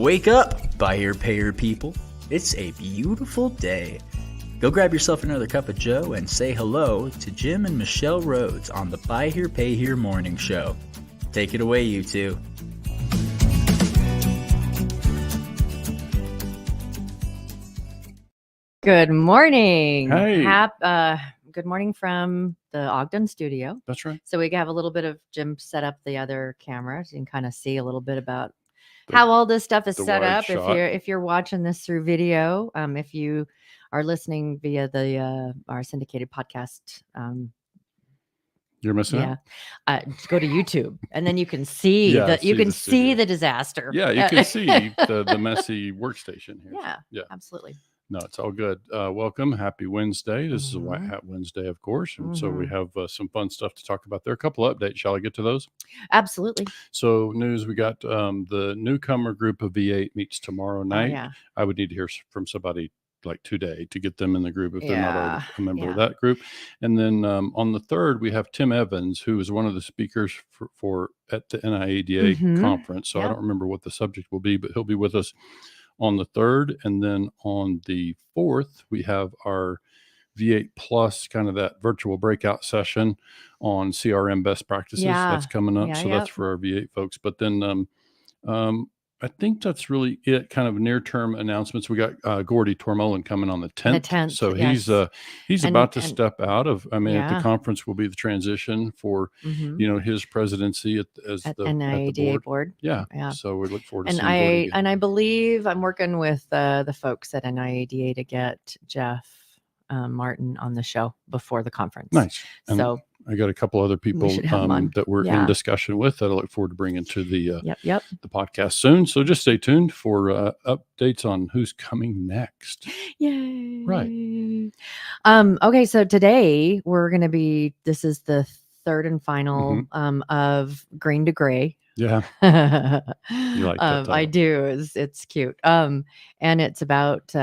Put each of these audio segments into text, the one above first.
Wake up, buy here, pay here people. It's a beautiful day. Go grab yourself another cup of joe and say hello to Jim and Michelle Rhoads on the Buy Here, Pay Here Morning Show. Take it away, you two. Good morning. Hey. Good morning from the Ogden studio. That's right. So we have a little bit of Jim set up the other camera, so you can kind of see a little bit about how all this stuff is set up. shot. If you're watching this through video, if you are listening via the our syndicated podcast, You're missing it? go to YouTube, and then you can see the disaster. Yeah, you can see the messy workstation here. Yeah, absolutely. No, it's all good. Welcome. Happy Wednesday. This is a White Hat Wednesday, of course. And so we have some fun stuff to talk about there. A couple of updates. Shall I get to those? Absolutely. So news, we got the newcomer group of V8 meets tomorrow night. Yeah. I would need to hear from somebody like today to get them in the group if they're not already a member of Yeah. that group. And then on the 3rd, we have Tim Evans, who is one of the speakers for at the NIADA conference. So I Yep. don't remember what the subject will be, but he'll be with us on the 3rd. And then on the 4th, we have our V8 Plus, kind of that virtual breakout session on CRM best practices. Yeah. That's coming up. Yeah, So that's for our V8 folks. But then I think that's really it. Kind of near-term announcements. We got Gordy Tormolen coming on the 10th. So yes. he's about to step out of. I mean, at the Yeah. conference will be the transition for his presidency at the NIADA board. Yeah. Yeah. So we look forward to And seeing Gordy again. I believe I'm working with the folks at NIADA to get Jeff Martin on the show before the conference. Nice. And So I got a couple other people should have them on. that we're Yeah. in discussion with that I look forward to bringing to the yep. the podcast soon. So just stay tuned for updates on who's coming next. Yay. Right. Okay. So today this is the third and final of Green to Gray. Yeah. You like that title. I do. It's cute. And it's about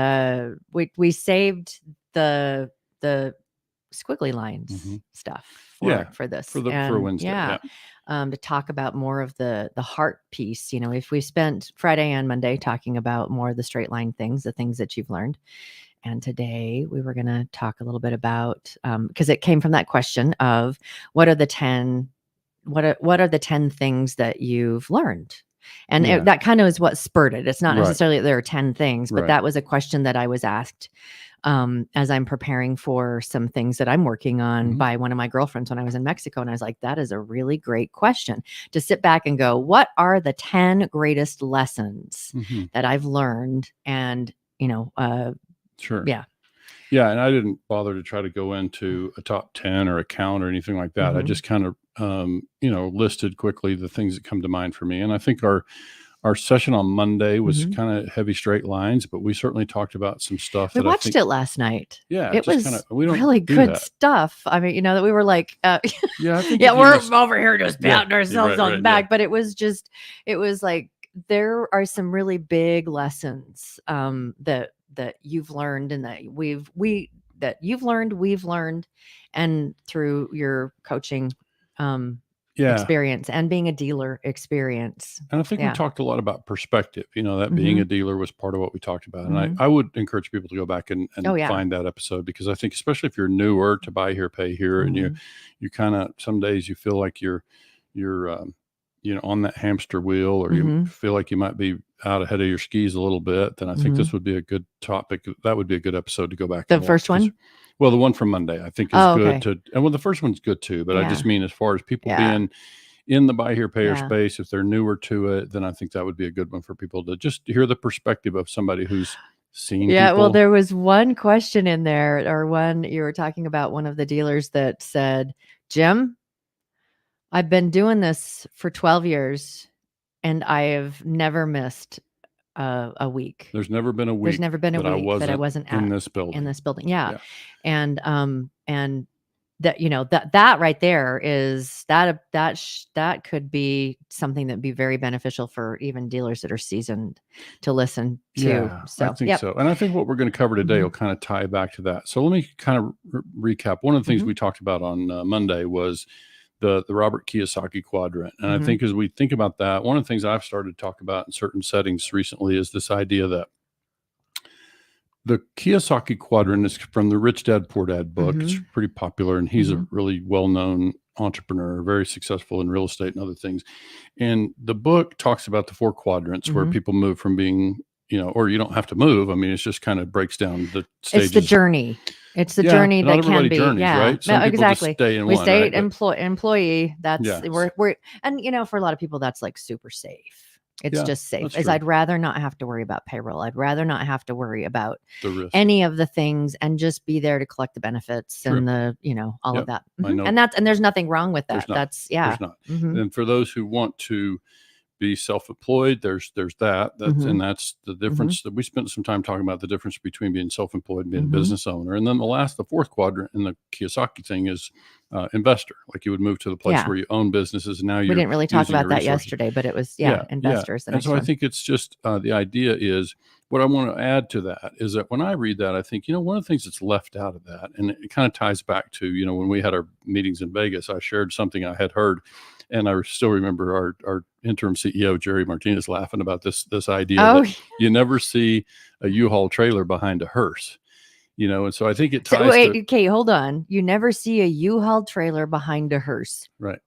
we saved the squiggly lines stuff for this for Wednesday. Yeah. To talk about more of the heart piece. If we spent Friday and Monday talking about more of the straight line things, the things that you've learned. And today we were going to talk a little bit about, because it came from that question of what are the 10 things that you've learned? And that kind of is what spurred it. It's not necessarily that there are 10 things, but that was a question that I was asked as I'm preparing for some things that I'm working on by one of my girlfriends when I was in Mexico. And I was like, that is a really great question to sit back and go, what are the 10 greatest lessons that I've learned? And, Sure. Yeah. Yeah. And I didn't bother to try to go into a top 10 or a count or anything like that. I just kind of, listed quickly the things that come to mind for me. And I think our session on Monday was kind of heavy straight lines, but we certainly talked about some stuff. We watched it last night. Yeah. It was we don't really do good that. stuff. I mean, that we were like, I think we're over here just patting ourselves on the back, yeah. but it was like, there are some really big lessons that you've learned and that we've learned and through your coaching experience and being a dealer experience. And I think we talked a lot about perspective, that being a dealer was part of what we talked about. And I would encourage people to go back and find that episode, because I think especially if you're newer to Buy Here, Pay Here, and you kind of, some days you feel like you're on that hamster wheel, or you feel like you might be out ahead of your skis a little bit, then I think this would be a good topic. That would be a good episode to go back. The first one? Well, the one from Monday, I think is good and the first one's good too, but I just mean as far as people being in the Buy Here, Pay Here space, if they're newer to it, then I think that would be a good one for people to just hear the perspective of somebody who's seen people. Well, there was one question in there, or you were talking about one of the dealers that said, Jim, I've been doing this for 12 years and I have never missed a week. There's never been a week that I wasn't in this building. Yeah. And that that right there is that could be something that'd be very beneficial for even dealers that are seasoned to listen to. Yeah, so I think so. And I think what we're going to cover today will kind of tie back to that. So let me kind of recap. One of the things we talked about on Monday was the Robert Kiyosaki quadrant. And I think as we think about that, one of the things I've started to talk about in certain settings recently is this idea that the Kiyosaki quadrant is from the Rich Dad, Poor Dad book. It's pretty popular, and he's a really well-known entrepreneur, very successful in real estate and other things. And the book talks about the 4 quadrants where people move from being, or you don't have to move. I mean, it's just kind of breaks down the stages. It's the journey. It's the journey that can be. Journeys, right? Some people exactly. Just stay in we one, stay right? employee. That's we're and for a lot of people that's like super safe. It's just safe. I'd rather not have to worry about payroll. I'd rather not have to worry about the risk. Any of the things and just be there to collect the benefits and the, all of that. I know. And there's nothing wrong with that. There's not. And for those who want to be self-employed, there's that. And that's the difference that we spent some time talking about, the difference between being self-employed and being a business owner. And then the 4th quadrant in the Kiyosaki thing is investor. Like you would move to the place where you own businesses. And now we didn't really talk about that yesterday, but it was investors. And so I think it's just the idea is what I want to add to that is that when I read that, I think, one of the things that's left out of that, and it kind of ties back to, when we had our meetings in Vegas, I shared something I had heard. And I still remember our interim CEO, Jerry Martinez, laughing about this idea that you never see a U-Haul trailer behind a hearse, and so I think it ties okay, hold on. You never see a U-Haul trailer behind a hearse. Right.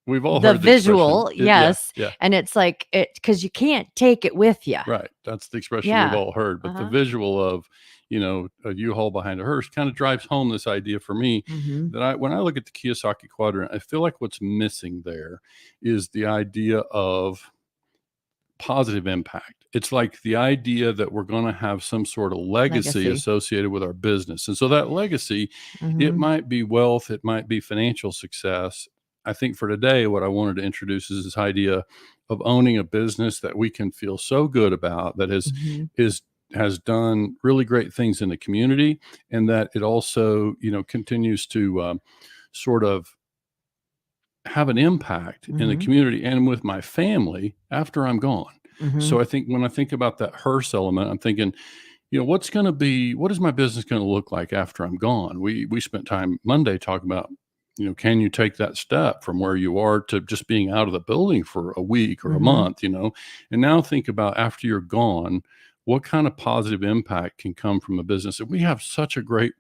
We've all the heard the visual, yes. Yeah. And it's like because you can't take it with you. Right. That's the expression we've all heard. But the visual of, a U-Haul behind a hearse kind of drives home this idea for me that when I look at the Kiyosaki quadrant, I feel like what's missing there is the idea of positive impact. It's like the idea that we're going to have some sort of legacy associated with our business. And so that legacy, it might be wealth, it might be financial success. I think for today, what I wanted to introduce is this idea of owning a business that we can feel so good about, that has done really great things in the community, and that it also, continues to sort of have an impact in the community and with my family after I'm gone. So I think when I think about that hearse element, I'm thinking, what is my business going to look like after I'm gone? We spent time Monday talking about, can you take that step from where you are to just being out of the building for a week or a month, and now think about after you're gone, what kind of positive impact can come from a business? And we have such a great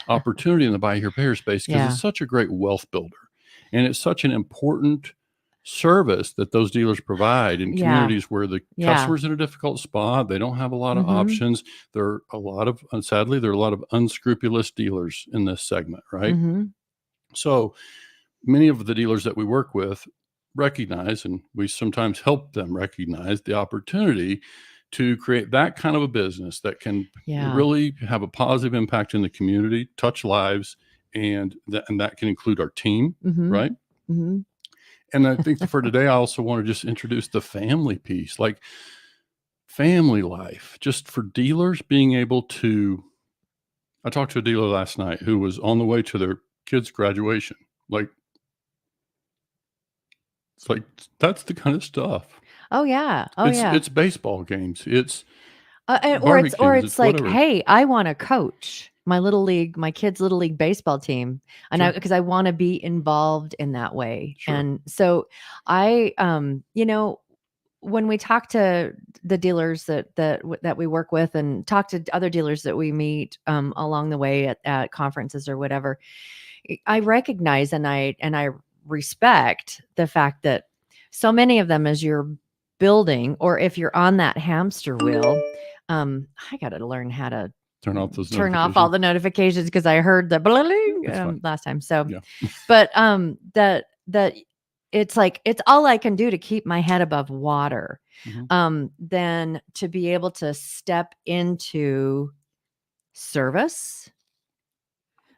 opportunity in the Buy Here Pay Here space because it's such a great wealth builder. And it's such an important service that those dealers provide in communities where the customer's in a difficult spot. They don't have a lot of options. Sadly, there are a lot of unscrupulous dealers in this segment, right? So many of the dealers that we work with recognize, and we sometimes help them recognize, the opportunity to create that kind of a business that can really have a positive impact in the community, touch lives, and that can include our team, right? And I think for today, I also want to just introduce the family piece, like family life, just for dealers being able to. I talked to a dealer last night who was on the way to their kids' graduation. It's like that's the kind of stuff. Oh yeah. It's baseball games. It's or it's like, whatever. Hey, I want to coach my kids' little league baseball team, and because I want to be involved in that way. And so I, when we talk to the dealers that we work with, and talk to other dealers that we meet along the way at conferences or whatever, I recognize and I respect the fact that so many of them, as you're building, or if you're on that hamster wheel, I got to learn how to turn off all the notifications, because I heard the last time. So, but that it's like, it's all I can do to keep my head above water, than to be able to step into service.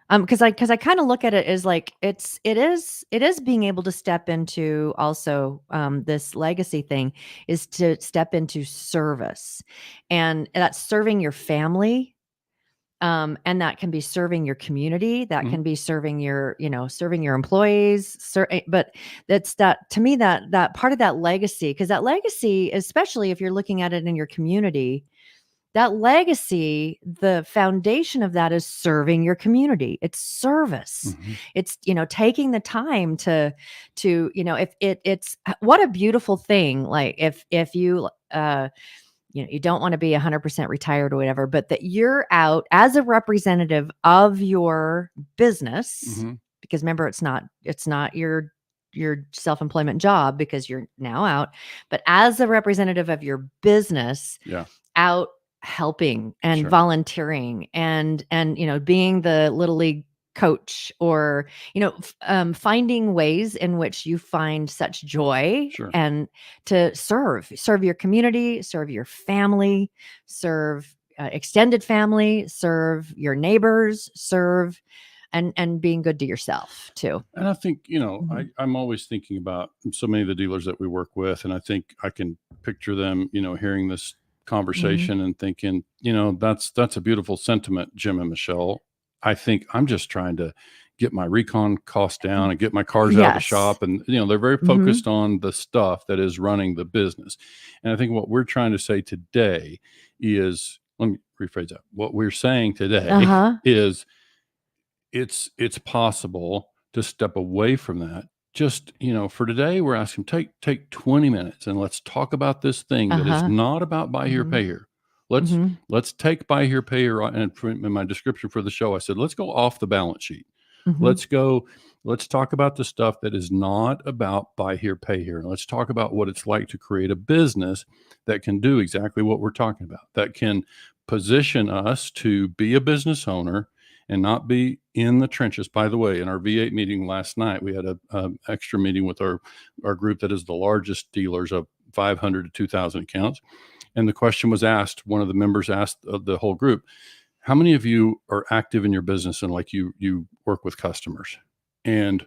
Because I kind of look at it as like it is being able to step into also this legacy thing, is to step into service, and that's serving your family, and that can be serving your community, that can be serving your employees, but that's that, to me, that part of that legacy, because that legacy, especially if you're looking at it in your community, that legacy, the foundation of that is serving your community. It's service. Mm-hmm. It's, taking the time to, if it's what a beautiful thing. Like if you, you don't want to be 100% retired or whatever, but that you're out as a representative of your business, Mm-hmm. because remember, it's not your self-employment job because you're now out, but as a representative of your business, out helping and volunteering and being the little league coach, or finding ways in which you find such joy and to serve your community, serve your family, serve extended family, serve your neighbors, serve and being good to yourself too. And I think, I'm always thinking about so many of the dealers that we work with, and I think I can picture them, hearing this conversation and thinking, that's a beautiful sentiment, Jim and Michelle. I think I'm just trying to get my recon cost down and get my cars out of the shop. And, they're very focused on the stuff that is running the business. And I think what we're trying to say today is, let me rephrase that. What we're saying today is it's possible to step away from that. Just, for today, we're asking take 20 minutes and let's talk about this thing that is not about buy here, pay here. Let's take buy here, pay here. And in my description for the show, I said, let's go off the balance sheet. Let's talk about the stuff that is not about buy here, pay here. And let's talk about what it's like to create a business that can do exactly what we're talking about, that can position us to be a business owner and not be in the trenches. By the way, in our V8 meeting last night, we had a extra meeting with our group that is the largest dealers of 500 to 2,000 accounts. And the question was asked, one of the members asked the whole group, how many of you are active in your business and like you work with customers? And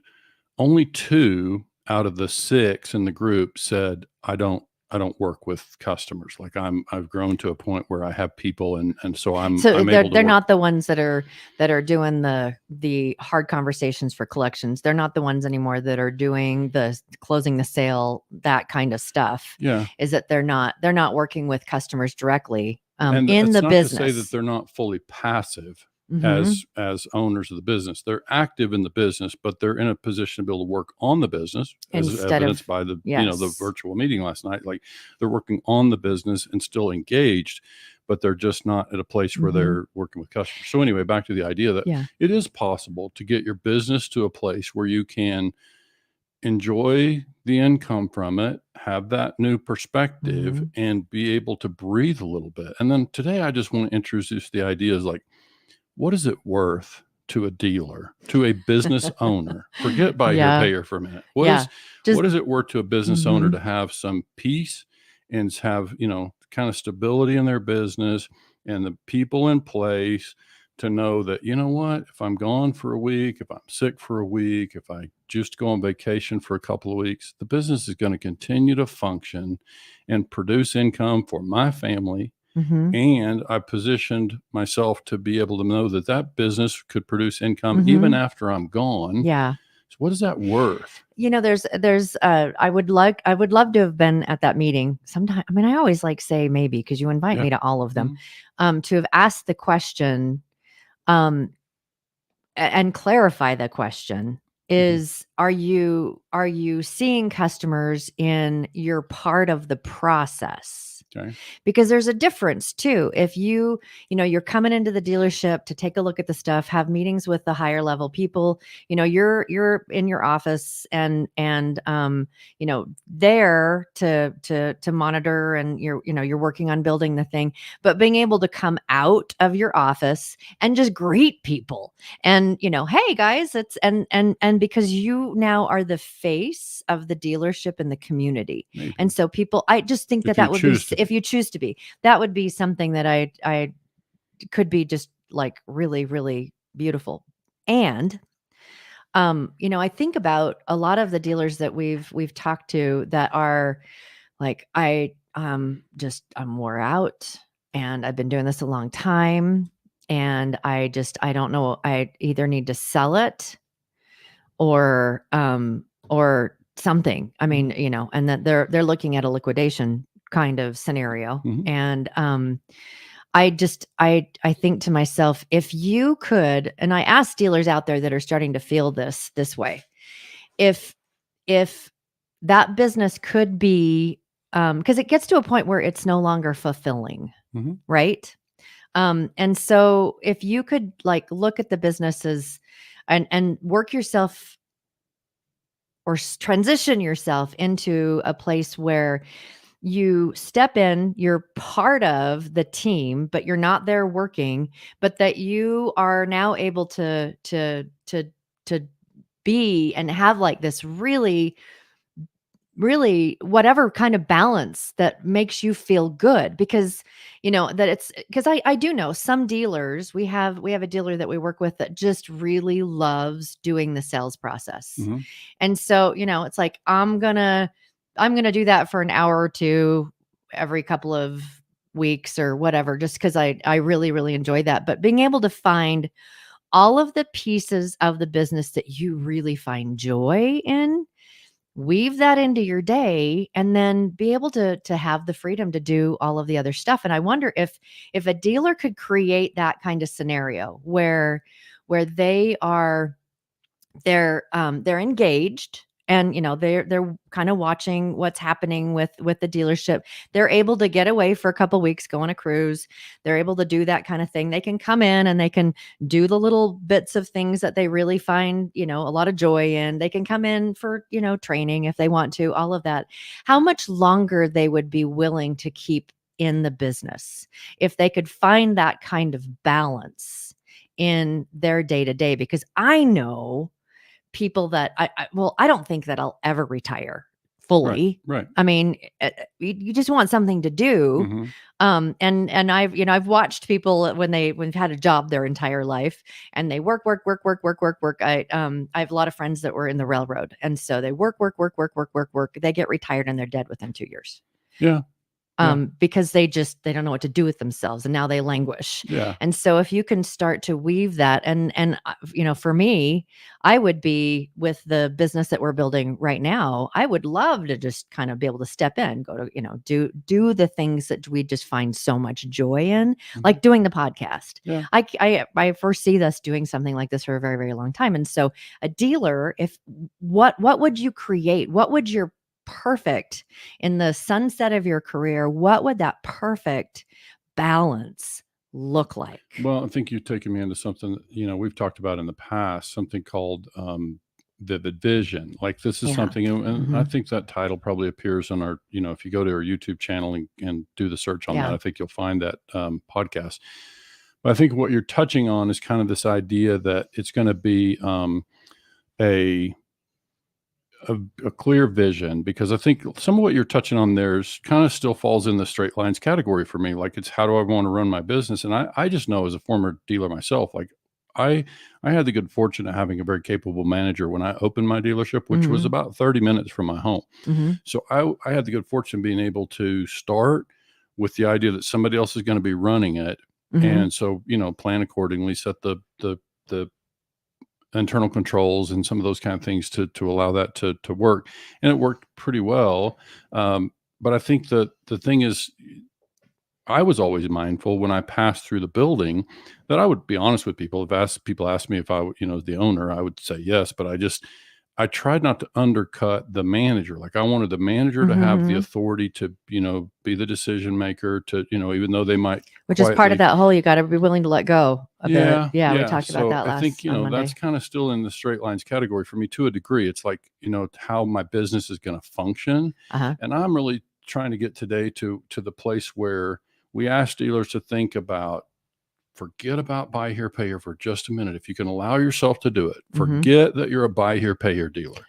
only 2 out of the 6 in the group said, I don't work with customers. Like I've grown to a point where I have people and so I'm able to they're not the ones that are doing the hard conversations for collections. They're not the ones anymore that are doing the closing the sale, that kind of stuff. Yeah. Is that they're not working with customers directly and in the not business. To say that they're not fully passive as owners of the business. They're active in the business, but they're in a position to be able to work on the business, as evidenced by the the virtual meeting last night. Like they're working on the business and still engaged, but they're just not at a place where they're working with customers. So anyway, back to the idea that it is possible to get your business to a place where you can enjoy the income from it, have that new perspective, and be able to breathe a little bit. And then today I just want to introduce the ideas like, what is it worth to a dealer, to a business owner? Forget buy here, pay here for a minute. What is it worth to a business owner to have some peace and have, kind of stability in their business and the people in place to know that, you know what, if I'm gone for a week, if I'm sick for a week, if I just go on vacation for a couple of weeks, the business is going to continue to function and produce income for my family. And I positioned myself to be able to know that that business could produce income even after I'm gone. Yeah. So what is that worth? There's I would love to have been at that meeting sometime. I mean, I always say maybe because you invite me to all of them, to have asked the question, and clarify the question is, are you seeing customers in your part of the process? Okay. Because there's a difference too. If you're coming into the dealership to take a look at the stuff, have meetings with the higher level people, you're in your office and there to monitor, and you're working on building the thing, but being able to come out of your office and just greet people and, hey guys, it's, and because you now are the face of the dealership in the community. Maybe. And so people, I just think that would be, if you choose to be, that would be something that I could be just like really, really beautiful. And, I think about a lot of the dealers that we've talked to that are like, I'm wore out and I've been doing this a long time. And I don't know, I either need to sell it or something. I mean, and that they're looking at a liquidation kind of scenario. And I think to myself, if you could, and I ask dealers out there that are starting to feel this way, if that business could be, because it gets to a point where it's no longer fulfilling, right? And so if you could like look at the businesses and work yourself or transition yourself into a place where you step in, you're part of the team, but you're not there working, but that you are now able to be and have like this really whatever kind of balance that makes you feel good, because that it's because I do know some dealers. We have a dealer that we work with that just really loves doing the sales process. And so it's like I'm gonna do that for an hour or two every couple of weeks or whatever, just because I really really enjoy that. But being able to find all of the pieces of the business that you really find joy in, weave that into your day, and then be able to have the freedom to do all of the other stuff. And I wonder if a dealer could create that kind of scenario where they are they're engaged, and they're kind of watching what's happening with the dealership. They're able to get away for a couple weeks, go on a cruise. They're able to do that kind of thing. They can come in and they can do the little bits of things that they really find a lot of joy in. They can come in for training if they want to, all of that. How much longer they would be willing to keep in the business if they could find that kind of balance in their day-to-day. Because I know people that I don't think that I'll ever retire fully. Right. I mean, you just want something to do. And I've watched people when they've had a job their entire life and they work. I have a lot of friends that were in the railroad, and so they work. They get retired and they're dead within 2 years. Yeah. Because they don't know what to do with themselves, and now they languish. Yeah. And so if you can start to weave that, and for me, I would be with the business that we're building right now. I would love to just kind of be able to step in, go to, do the things that we just find so much joy in, like doing the podcast. Yeah. I foresee us doing something like this for a very, very long time. And so a dealer, what would you create? What would your perfect, in the sunset of your career, what would that perfect balance look like? Well, I think you've taken me into something we've talked about in the past, something called vivid vision. Like this is something, and I think that title probably appears on our, if you go to our YouTube channel and do the search on that, I think you'll find that podcast. But I think what you're touching on is kind of this idea that it's going to be a clear vision, because I think some of what you're touching on there is kind of still falls in the straight lines category for me. Like, it's how do I want to run my business? And I just know, as a former dealer myself, like I had the good fortune of having a very capable manager when I opened my dealership, which was about 30 minutes from my home. So I had the good fortune of being able to start with the idea that somebody else is going to be running it. And so, plan accordingly, set the internal controls and some of those kind of things to allow that to work. And it worked pretty well. But I think that the thing is, I was always mindful when I passed through the building that I would be honest with people. If people asked me if I, was the owner, I would say yes, but I tried not to undercut the manager. Like, I wanted the manager to have the authority to, be the decision maker, to, even though they might. Which is part of that whole, you got to be willing to let go a bit. Yeah. We talked about that last. I think, that's kind of still in the straight lines category for me to a degree. It's like, how my business is going to function. And I'm really trying to get today to the place where we ask dealers to think about, forget about buy here, pay here for just a minute. If you can allow yourself to do it, forget that you're a buy here, pay here dealer,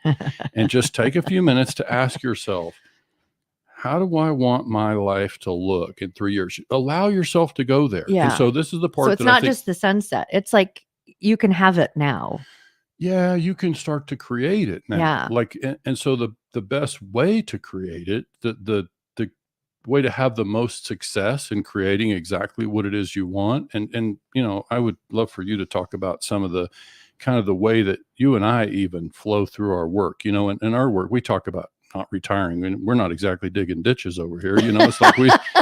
and just take a few minutes to ask yourself, how do I want my life to look in 3 years? Allow yourself to go there. Yeah. And so this is the part. So it's not just the sunset. It's like, you can have it now. Yeah, you can start to create it now. Yeah. Like, and so the best way to create it, the way to have the most success in creating exactly what it is you want. And I would love for you to talk about some of the kind of the way that you and I even flow through our work. In our work, we talk about not retiring, and we're not exactly digging ditches over here. It's like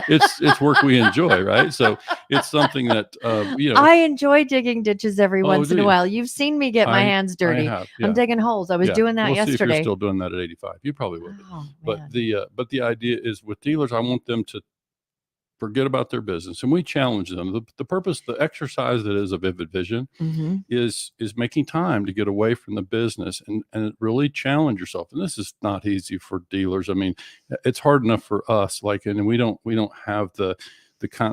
it's work we enjoy, right? So it's something that I enjoy digging ditches every once in a while. You've seen me get my hands dirty. I have, yeah. I'm digging holes. I was doing that yesterday. See if you're still doing that at 85. You probably will be. But the idea is with dealers, I want them to forget about their business, and we challenge them. The purpose, the exercise that is a vivid vision, is making time to get away from the business and really challenge yourself. And this is not easy for dealers. I mean, it's hard enough for us, and we don't have the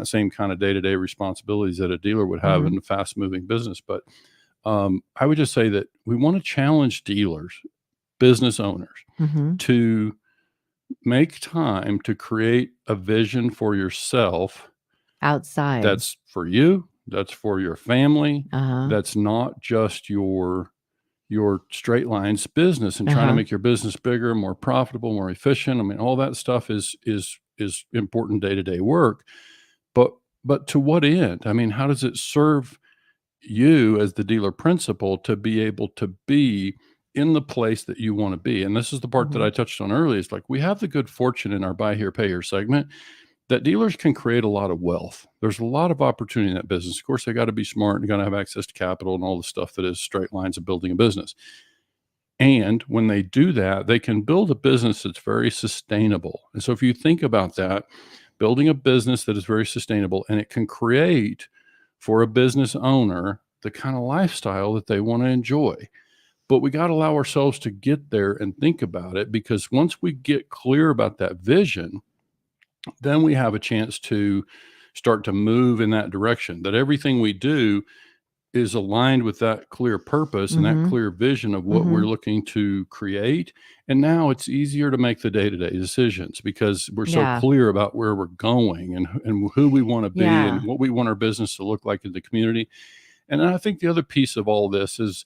same kind of day-to-day responsibilities that a dealer would have in a fast-moving business. But I would just say that we want to challenge dealers, business owners, to make time to create a vision for yourself outside. That's for you. That's for your family. That's not just your straight lines business and trying to make your business bigger, more profitable, more efficient. I mean, all that stuff is important day-to-day work. But to what end? I mean, how does it serve you as the dealer principal to be able to be in the place that you want to be? And this is the part that I touched on earlier. It's like we have the good fortune in our buy here, pay here segment that dealers can create a lot of wealth. There's a lot of opportunity in that business. Of course, they got to be smart and got to have access to capital and all the stuff that is straight lines of building a business. And when they do that, they can build a business that's very sustainable. And so if you think about that, building a business that is very sustainable, and it can create for a business owner the kind of lifestyle that they want to enjoy. But we got to allow ourselves to get there and think about it, because once we get clear about that vision, then we have a chance to start to move in that direction, that everything we do is aligned with that clear purpose and that clear vision of what we're looking to create. And now it's easier to make the day-to-day decisions because we're so clear about where we're going and who we want to be and what we want our business to look like in the community. And I think the other piece of all this is,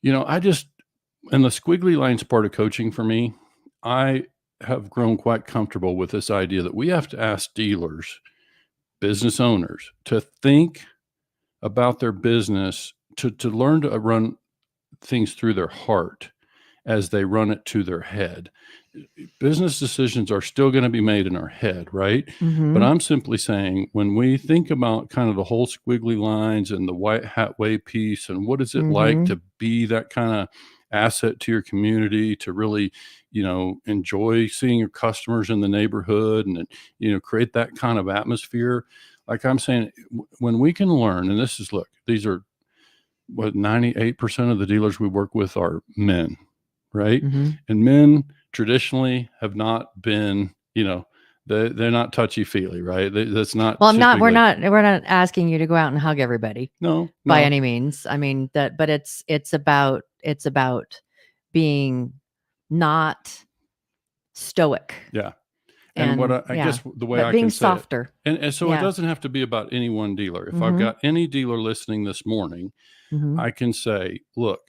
and the squiggly lines part of coaching for me, I have grown quite comfortable with this idea that we have to ask dealers, business owners, to think about their business, to learn to run things through their heart as they run it to their head. Business decisions are still going to be made in our head, right? But I'm simply saying, when we think about kind of the whole squiggly lines and the white hat way piece, and what is it like to be that kind of asset to your community, to really, enjoy seeing your customers in the neighborhood and, create that kind of atmosphere. Like I'm saying, when we can learn, and these are what 98% of the dealers we work with are men, right? And men traditionally have not been, they're not touchy-feely, right? That's not. Well, we're not asking you to go out and hug everybody. No. By any means. I mean but it's about being not stoic. Yeah. And what I guess the way I being can say softer. And so it doesn't have to be about any one dealer. If I've got any dealer listening this morning, I can say, look,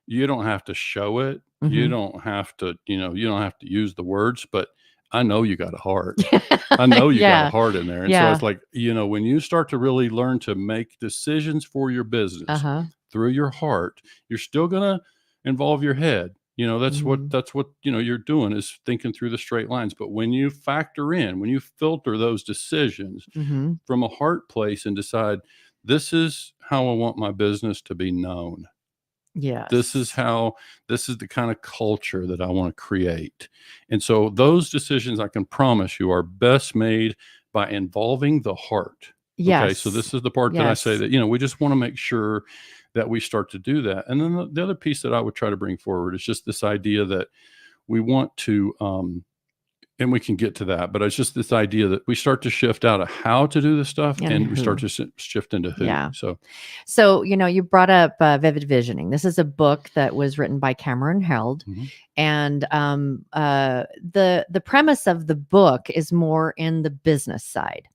you don't have to show it. You don't have to, you don't have to use the words, but I know you got a heart. I know you got a heart in there. And so it's like, when you start to really learn to make decisions for your business through your heart, you're still going to involve your head. That's what you're doing, is thinking through the straight lines. But when you when you filter those decisions from a heart place and decide, this is how I want my business to be known. Yes. This is the kind of culture that I want to create. And so those decisions, I can promise you, are best made by involving the heart. Yes. Okay. So this is the part that I say that, we just want to make sure that we start to do that. And then the other piece that I would try to bring forward is just this idea that we want to, and we can get to that, but it's just this idea that we start to shift out of how to do this stuff and we start to shift into who. Yeah. So, you brought up Vivid Visioning. This is a book that was written by Cameron Held. And the premise of the book is more in the business side.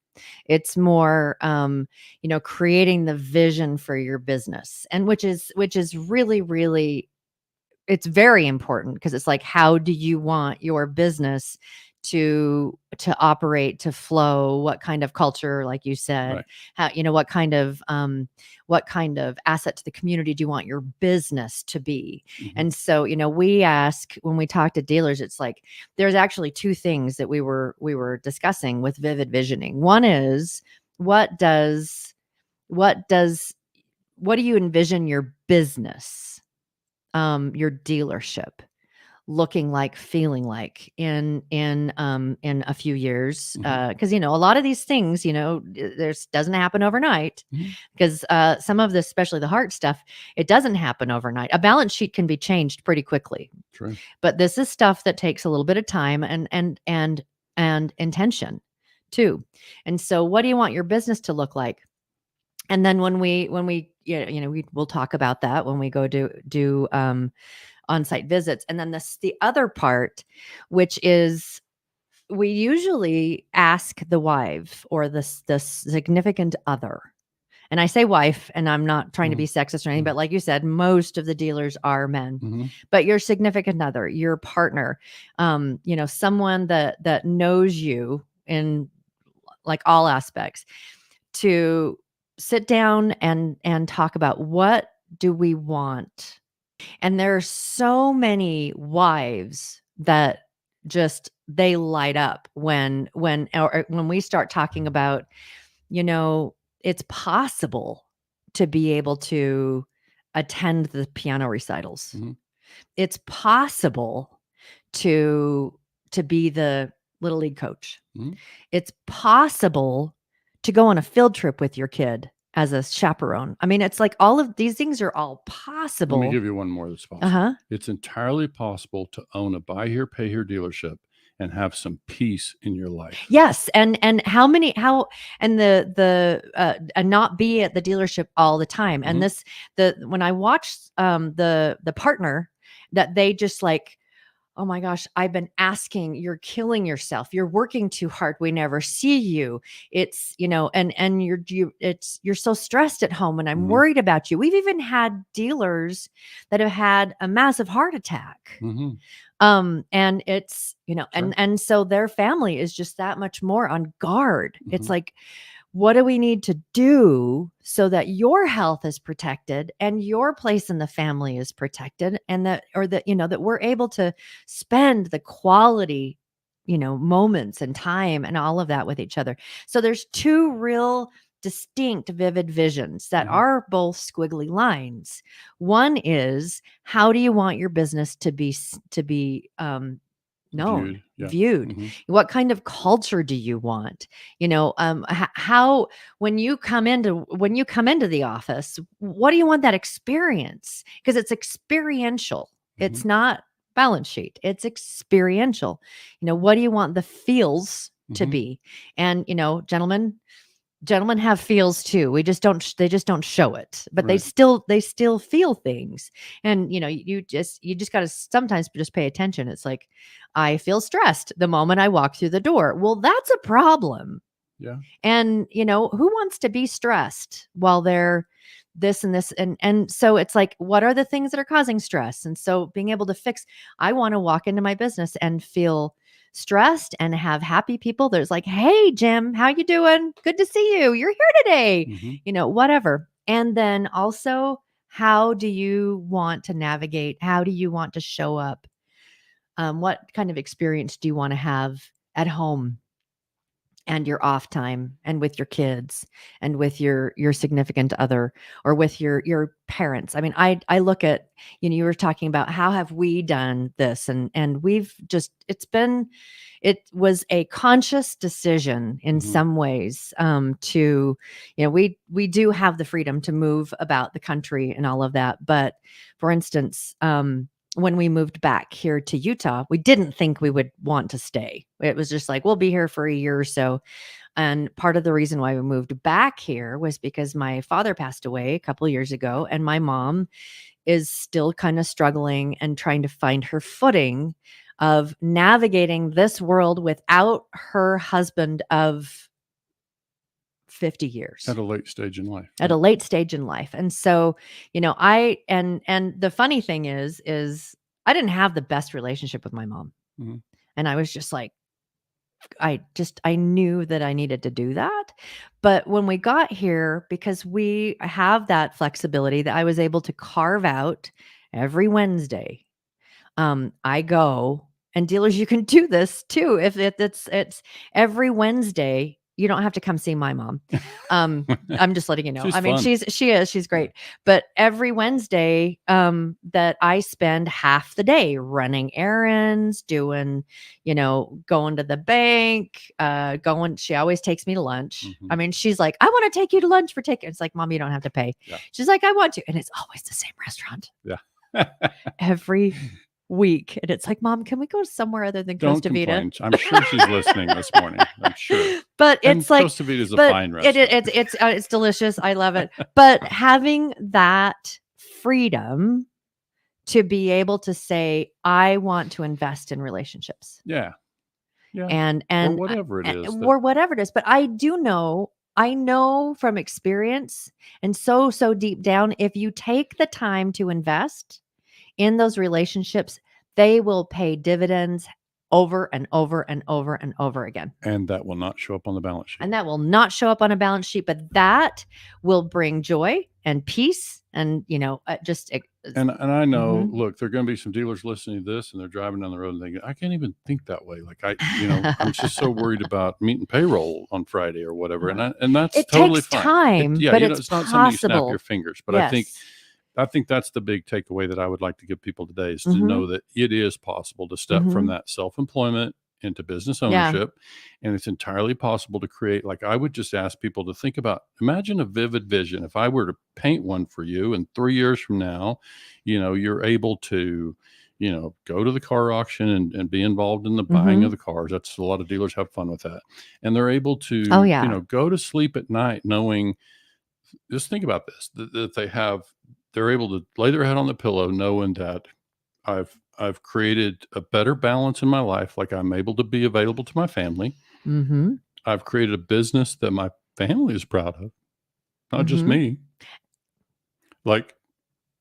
It's more, creating the vision for your business, and which is really, really, it's very important, because it's like, how do you want your business to operate, to flow, what kind of culture, like you said, Right. how, what kind of asset to the community do you want your business to be? And so, we ask, when we talk to dealers, it's like, there's actually two things that we were discussing with vivid visioning. One is, what do you envision your business, your dealership looking like, feeling like in a few years? Because a lot of these things, there's doesn't happen overnight, because some of this, especially the heart stuff, it doesn't happen overnight. A balance sheet can be changed pretty quickly. True. But this is stuff that takes a little bit of time and intention too. And so, what do you want your business to look like? And then when we we'll talk about that when we go do on-site visits. And then the other part, which is, we usually ask the wife or the significant other. And I say wife, and I'm not trying to be sexist or anything, but like you said, most of the dealers are men. But your significant other, your partner, someone that knows you in like all aspects, to sit down and talk about, what do we want? And there are so many wives that just, they light up when we start talking about, it's possible to be able to attend the piano recitals. It's possible to be the little league coach. It's possible to go on a field trip with your kid as a chaperone. I mean, it's like, all of these things are all possible. Let me give you one more that's possible. It's entirely possible to own a buy here, pay here dealership and have some peace in your life. Yes. And and not be at the dealership all the time. And when I watched the partner, that they just like, oh my gosh, I've been asking, you're killing yourself. You're working too hard. We never see you. It's, and you're so stressed at home, and I'm worried about you. We've even had dealers that have had a massive heart attack. And it's, and so their family is just that much more on guard. It's like, what do we need to do so that your health is protected and your place in the family is protected, and that we're able to spend the quality, moments and time and all of that with each other. So there's two real distinct vivid visions that are both squiggly lines. One is, how do you want your business to be known, viewed? What kind of culture do you want? How, when you come into the office, what do you want that experience? Because it's experiential. It's not balance sheet. It's experiential. What do you want the feels to be? And gentlemen have feels too. They just don't show it, but they still feel things. And you just got to sometimes just pay attention. It's like, I feel stressed the moment I walk through the door. Well, that's a problem. Yeah. And who wants to be stressed while they're this and this? And so it's like, what are the things that are causing stress? And so being able to fix, I want to walk into my business and feel stressed and have happy people. There's like, hey, Jim, how you doing? Good to see you. You're here today. Whatever. And then also, how do you want to navigate? How do you want to show up? What kind of experience do you want to have at home and your off time, and with your kids, and with your significant other, or with your parents? I mean, I look at, you were talking about, how have we done this? And we've just, it was a conscious decision in some ways, to, we do have the freedom to move about the country and all of that. But for instance, when we moved back here to Utah, we didn't think we would want to stay. It was just like, we'll be here for a year or so. And part of the reason why we moved back here was because my father passed away a couple of years ago, and my mom is still kind of struggling and trying to find her footing of navigating this world without her husband of 50 years. At a late stage in life. And so, and the funny thing is I didn't have the best relationship with my mom. And I was just like, I knew that I needed to do that. But when we got here, because we have that flexibility, that I was able to carve out every Wednesday. I go, and dealers, you can do this too. If it's every Wednesday, you don't have to come see my mom. I'm just letting you know. She's I mean, fun. she's great. But every Wednesday, that I spend half the day running errands, doing, going to the bank, she always takes me to lunch. I mean, she's like, I want to take you to lunch for tickets. It's like, Mom, you don't have to pay. Yeah. She's like, I want to. And it's always the same restaurant. Yeah. Every week. And it's like, Mom, can we go somewhere other than Don't Costa Vida? complain. I'm sure she's listening this morning. I'm sure. But And it's like Costa Vida is a fine restaurant. it's delicious. I love it. But having that freedom to be able to say, I want to invest in relationships. Yeah. Yeah. And or whatever it is. Or whatever it is. But I know from experience and so deep down, if you take the time to invest in those relationships, they will pay dividends over and over and over and over again. And that will not show up on the balance sheet. And that will not show up on a balance sheet, but that will bring joy and peace and, just. And I know, look, there are going to be some dealers listening to this and they're driving down the road and thinking, I can't even think that way. Like I'm just so worried about meeting payroll on Friday or whatever. And that's it totally takes fine. time, but it's not something you snap your fingers, but yes. I think that's the big takeaway that I would like to give people today is to know that it is possible to step from that self-employment into business ownership. Yeah. And it's entirely possible to create, like I would just ask people to think about, imagine a vivid vision. If I were to paint one for you and 3 years from now, you're able to, go to the car auction and be involved in the buying of the cars. That's a lot of dealers have fun with that. And they're able to, go to sleep at night knowing, just think about this, that they're able to lay their head on the pillow knowing that I've created a better balance in my life. Like I'm able to be available to my family. Mm-hmm. I've created a business that my family is proud of, not just me. Like,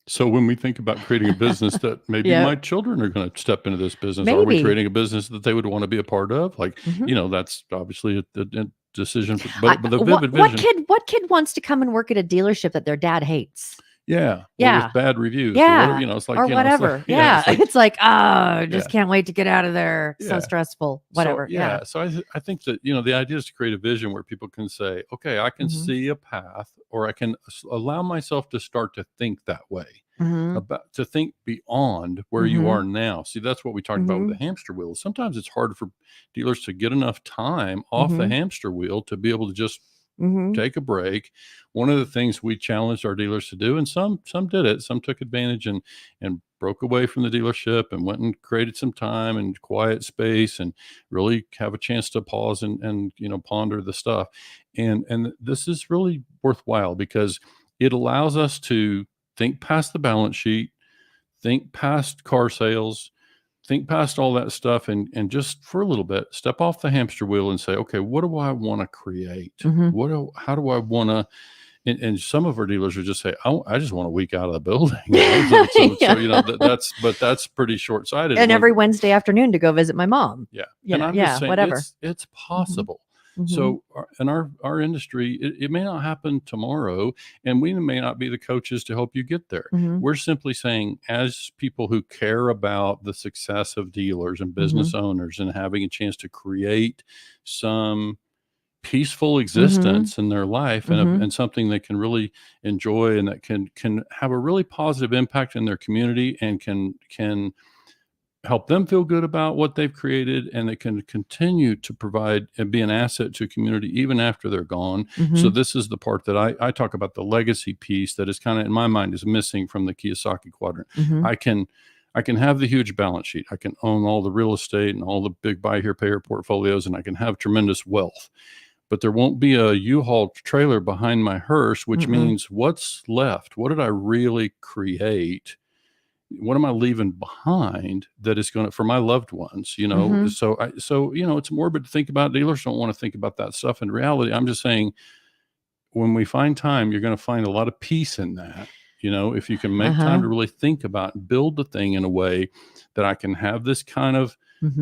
so when we think about creating a business that maybe my children are going to step into this business, are we creating a business that they would want to be a part of? Like, that's obviously a decision, but the vivid vision. What kid wants to come and work at a dealership that their dad hates? Yeah. With bad reviews. Yeah. Or whatever, it's like, or whatever. It's like, just can't wait to get out of there. Yeah. So stressful. Whatever. So I think that, the idea is to create a vision where people can say, okay, I can see a path, or I can allow myself to start to think that way, to think beyond where you are now. See, that's what we talked about with the hamster wheel. Sometimes it's hard for dealers to get enough time off the hamster wheel to be able to just take a break. One of the things we challenged our dealers to do, and some did it, some took advantage and broke away from the dealership and went and created some time and quiet space and really have a chance to pause and ponder the stuff. And this is really worthwhile because it allows us to think past the balance sheet, think past car sales, think past all that stuff and just for a little bit, step off the hamster wheel and say, okay, what do I want to create? How do I want to, and some of our dealers would just say, I just want a week out of the building. So that's pretty short-sighted. And every Wednesday afternoon to go visit my mom. Yeah. And I'm just saying, whatever. It's possible. So in our industry, it may not happen tomorrow, and we may not be the coaches to help you get there. We're simply saying, as people who care about the success of dealers and business owners and having a chance to create some peaceful existence in their life and something they can really enjoy and that can have a really positive impact in their community and can help them feel good about what they've created, and they can continue to provide and be an asset to community even after they're gone. So this is the part that I talk about, the legacy piece that is kind of in my mind is missing from the Kiyosaki quadrant. I can have the huge balance sheet. I can own all the real estate and all the big buy here, pay here portfolios, and I can have tremendous wealth. But there won't be a U-Haul trailer behind my hearse, which means what's left? What did I really create? What am I leaving behind that is going to, for my loved ones, So it's morbid to think about. Dealers don't want to think about that stuff. In reality, I'm just saying, when we find time, you're going to find a lot of peace in that. If you can make time to really think about and build the thing in a way that I can have this kind of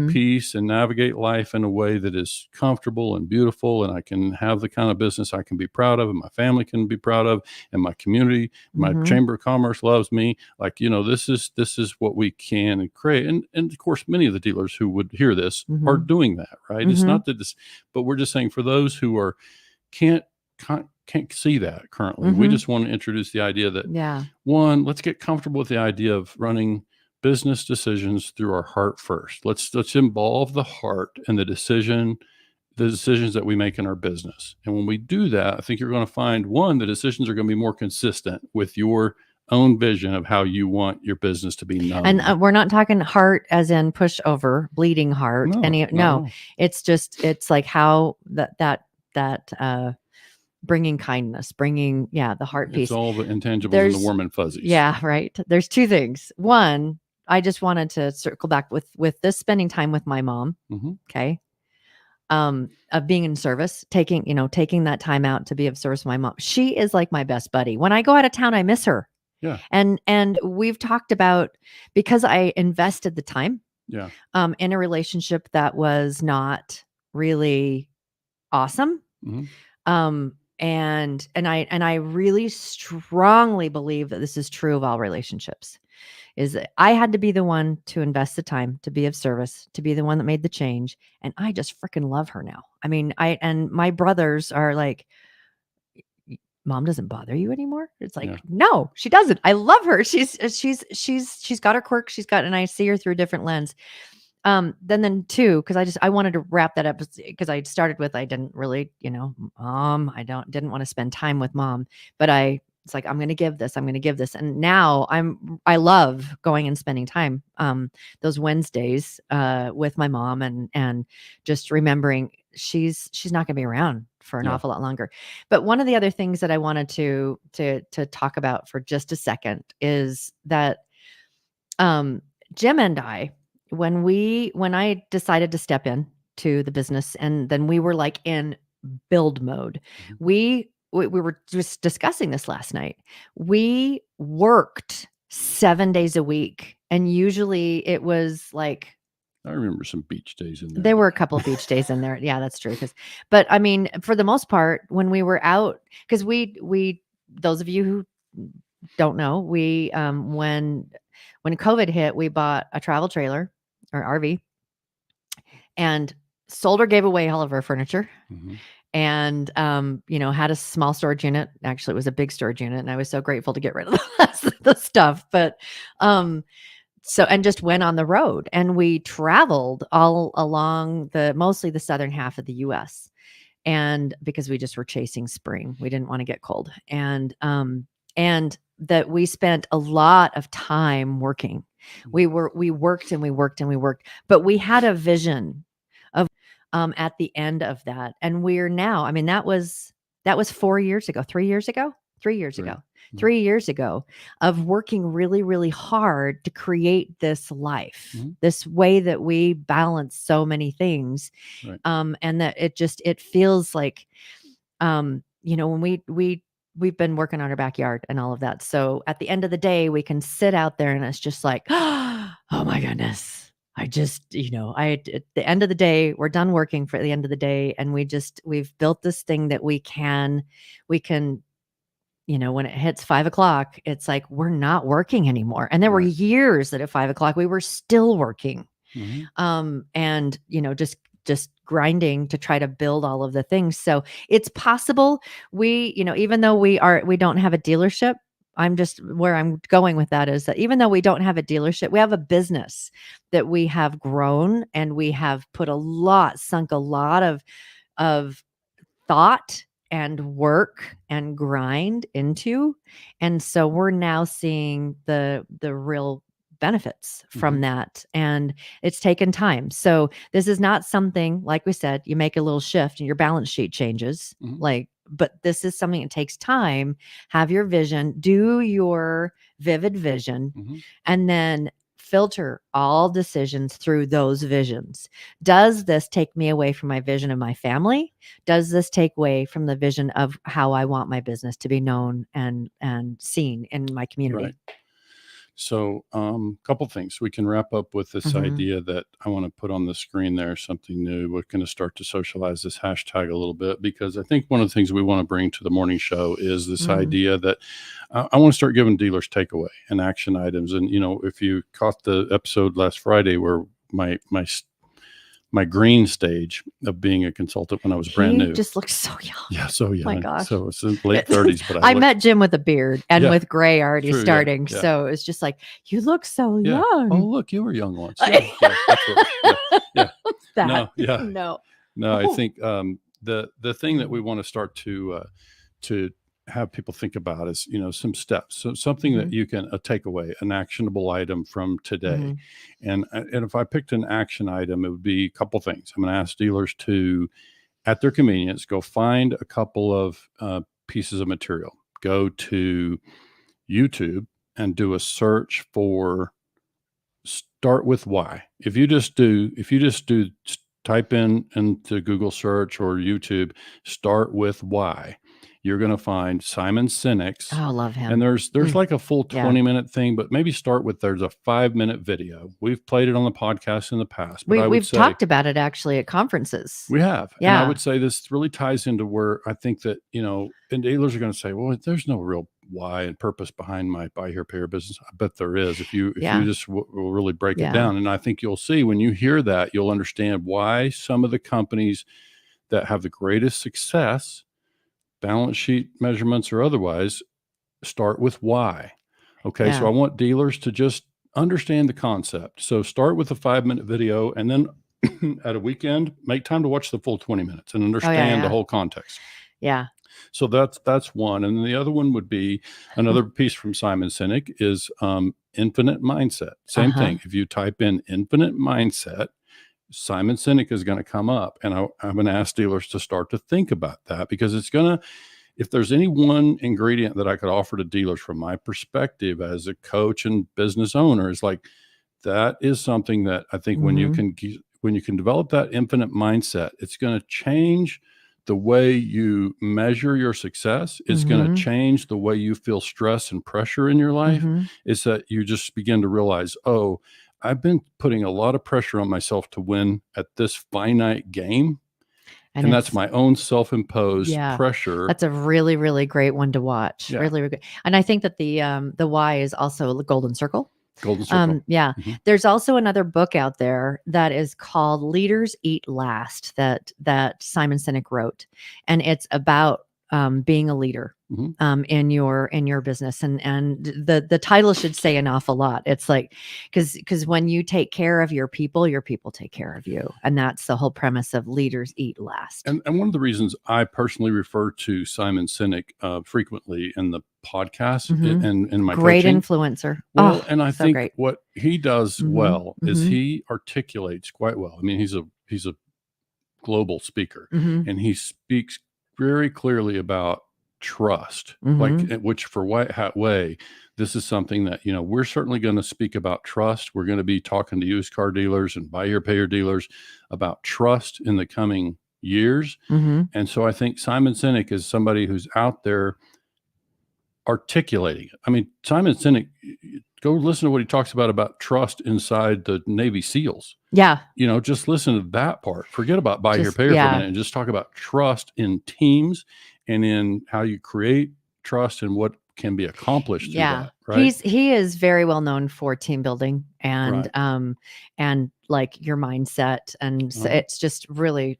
peace and navigate life in a way that is comfortable and beautiful, and I can have the kind of business I can be proud of and my family can be proud of, and my community, my chamber of commerce loves me. Like, this is what we can create. And of course, many of the dealers who would hear this are doing that, right? It's not that this, but we're just saying for those who can't see that currently, we just want to introduce the idea that one, let's get comfortable with the idea of running business decisions through our heart first. Let's involve the heart in the decisions that we make in our business. And when we do that, I think you're going to find, one, the decisions are going to be more consistent with your own vision of how you want your business to be known. And we're not talking heart as in push over, bleeding heart. No. It's like how that bringing kindness, bringing the heart piece. It's all the intangibles and the warm and fuzzies. Yeah, right. There's two things. One, I just wanted to circle back with this spending time with my mom. Okay. Of being in service, taking that time out to be of service to my mom. She is like my best buddy. When I go out of town, I miss her. Yeah. And we've talked about, because I invested the time in a relationship that was not really awesome. And I really strongly believe that this is true of all relationships, is that I had to be the one to invest the time, to be of service, to be the one that made the change. And I just freaking love her now. I mean, and my brothers are like, Mom doesn't bother you anymore. It's like, no, she doesn't. I love her. She's got her quirks. And I see her through a different lens. Then two, because I wanted to wrap that up, because I started with, I didn't really, Mom, didn't want to spend time with Mom, but it's like, I'm going to give this. And now I love going and spending time, those Wednesdays, with my mom, and just remembering she's not going to be around for an awful lot longer. But one of the other things that I wanted to talk about for just a second is that, Jim and I, when I decided to step in to the business, and then we were like in build mode, we were just discussing this last night. We worked 7 days a week, and usually it was like, I remember some beach days in there. There were a couple of beach days in there. Yeah, that's true. But I mean, for the most part, when we were out, because we those of you who don't know, we when COVID hit, we bought a travel trailer or RV, and sold or gave away all of our furniture. And, had a small storage unit. Actually, it was a big storage unit, and I was so grateful to get rid of the stuff. But, and just went on the road, and we traveled all along mostly the southern half of the US. And because we just were chasing spring, we didn't want to get cold. And that we spent a lot of time working. We worked, but we had a vision of, at the end of that. And we're now, I mean, that was 3 years ago of working really, really hard to create this life, this way that we balance so many things. Right. And that it feels like, when we've been working on our backyard and all of that. So at the end of the day, we can sit out there and it's just like, oh my goodness. At the end of the day, we're done working for the end of the day. And we've built this thing that we can, when it hits 5:00, it's like, we're not working anymore. And there were years that at 5:00, we were still working. And, just grinding to try to build all of the things. So it's possible even though we don't have a dealership, where I'm going with that is that even though we don't have a dealership, we have a business that we have grown, and we have sunk a lot of thought and work and grind into. And so we're now seeing the real benefits from that. And it's taken time. So this is not something, like we said, you make a little shift and your balance sheet changes, but this is something that takes time. Have your vision, do your vivid vision, and then filter all decisions through those visions. Does this take me away from my vision of my family? Does this take away from the vision of how I want my business to be known and seen in my community? Right. So, couple things. We can wrap up with this idea that I want to put on the screen there, something new. We're going to start to socialize this hashtag a little bit, because I think one of the things we want to bring to the morning show is this idea that I want to start giving dealers takeaway and action items. And, if you caught the episode last Friday where my green stage of being a consultant when I was brand new. Just looks so young. Yeah, so young. My gosh. So it's in late 30s, but I met Jim with a beard and with gray already starting. Yeah. So it's just like, you look so young. Oh, look, you were young once. Yeah, that's what, yeah. No. I think the thing that we want to start to have people think about is, some steps. So something that you can take away, an actionable item from today. And if I picked an action item, it would be a couple things. I'm going to ask dealers to, at their convenience, go find a couple of pieces of material. Go to YouTube and do a search for start with why. If you just do type in into Google search or YouTube, start with why, you're going to find Simon Sinek's. Oh, love him. And there's like a full 20-minute thing, but maybe start with, there's a 5-minute video. We've played it on the podcast in the past. But we've talked about it actually at conferences. We have. Yeah. And I would say this really ties into where I think that, and dealers are going to say, well, there's no real why and purpose behind my buy here, pay here business. I bet there is. If you just will really break it down. And I think you'll see when you hear that, you'll understand why some of the companies that have the greatest success, balance sheet measurements or otherwise, start with why. Okay. So I want dealers to just understand the concept. So start with a 5-minute video, and then at a weekend, make time to watch the full 20 minutes and understand the whole context. Yeah. So that's one. And then the other one would be another piece from Simon Sinek is infinite mindset. Same thing. If you type in infinite mindset, Simon Sinek is going to come up, and I'm going to ask dealers to start to think about that, because it's going to, if there's any one ingredient that I could offer to dealers from my perspective as a coach and business owner, is like, that is something that I think when you can develop that infinite mindset, it's going to change the way you measure your success. It's going to change the way you feel stress and pressure in your life. Is that you just begin to realize, oh, I've been putting a lot of pressure on myself to win at this finite game. And that's my own self-imposed pressure. That's a really, really great one to watch. Yeah. Really, really good. And I think that the why is also the golden circle. Golden circle. There's also another book out there that is called Leaders Eat Last that Simon Sinek wrote. And it's about being a leader in your business, and the title should say an awful lot. It's like, because when you take care of your people take care of you, and that's the whole premise of Leaders Eat Last. And one of the reasons I personally refer to Simon Sinek frequently in the podcast and in my great coaching. Influencer. Well, and I think what he does well is he articulates quite well. I mean, he's a global speaker, and he speaks very clearly about trust, like, which for White Hat Way, this is something that, we're certainly going to speak about trust. We're going to be talking to used car dealers and buy here, pay here dealers about trust in the coming years. And so I think Simon Sinek is somebody who's out there articulating it. I mean, Simon Sinek, go listen to what he talks about trust inside the Navy SEALs. Yeah. Just listen to that part. Forget about buy here, pay here for a minute, and just talk about trust in teams and in how you create trust and what can be accomplished through that, right? He is very well known for team building and and like your mindset, and so it's just really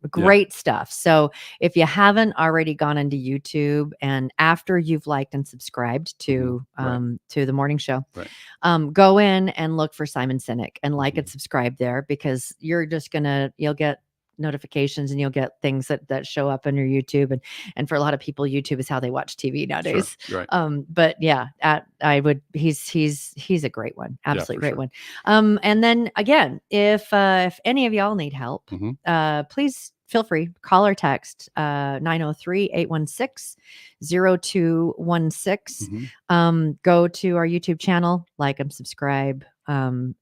great stuff. So if you haven't already gone into YouTube, and after you've liked and subscribed to the morning show, go in and look for Simon Sinek and like and subscribe there, because you'll get notifications and you'll get things that show up on your YouTube, and for a lot of people, YouTube is how they watch TV nowadays. Sure, right. But he's a great one, absolutely great one. And then again, if any of y'all need help, please feel free, call or text 903-816-0216. Go to our YouTube channel, like and subscribe. And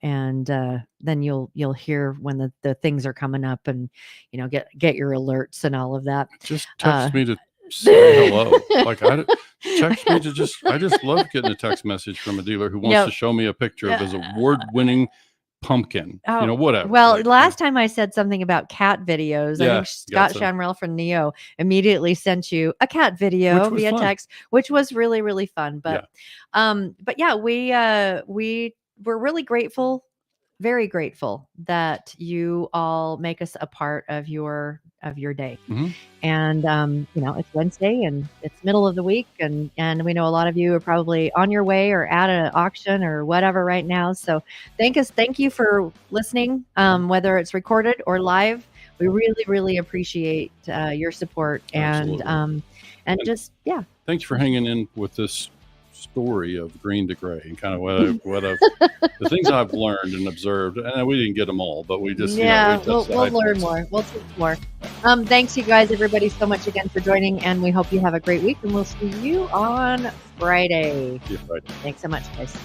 then you'll hear when the things are coming up, and get your alerts and all of that. Just text me to say hello. Like text me to I just love getting a text message from a dealer who wants to show me a picture of his award-winning pumpkin, whatever. Well, last time I said something about cat videos, I think Scott Shamrell from Neo immediately sent you a cat video via text, which was really, really fun. But, we're really grateful, very grateful that you all make us a part of your day. Mm-hmm. And it's Wednesday and it's middle of the week, and we know a lot of you are probably on your way or at an auction or whatever right now. So thank you for listening, whether it's recorded or live. We really, really appreciate your support. Absolutely. And just thanks for hanging in with this story of green to gray and kind of what I've the things I've learned and observed, and we didn't get them all, but we just we'll learn more. We'll see more. Thanks you guys, everybody, so much again for joining, and we hope you have a great week, and we'll see you on Friday. See you Friday. Thanks so much, guys.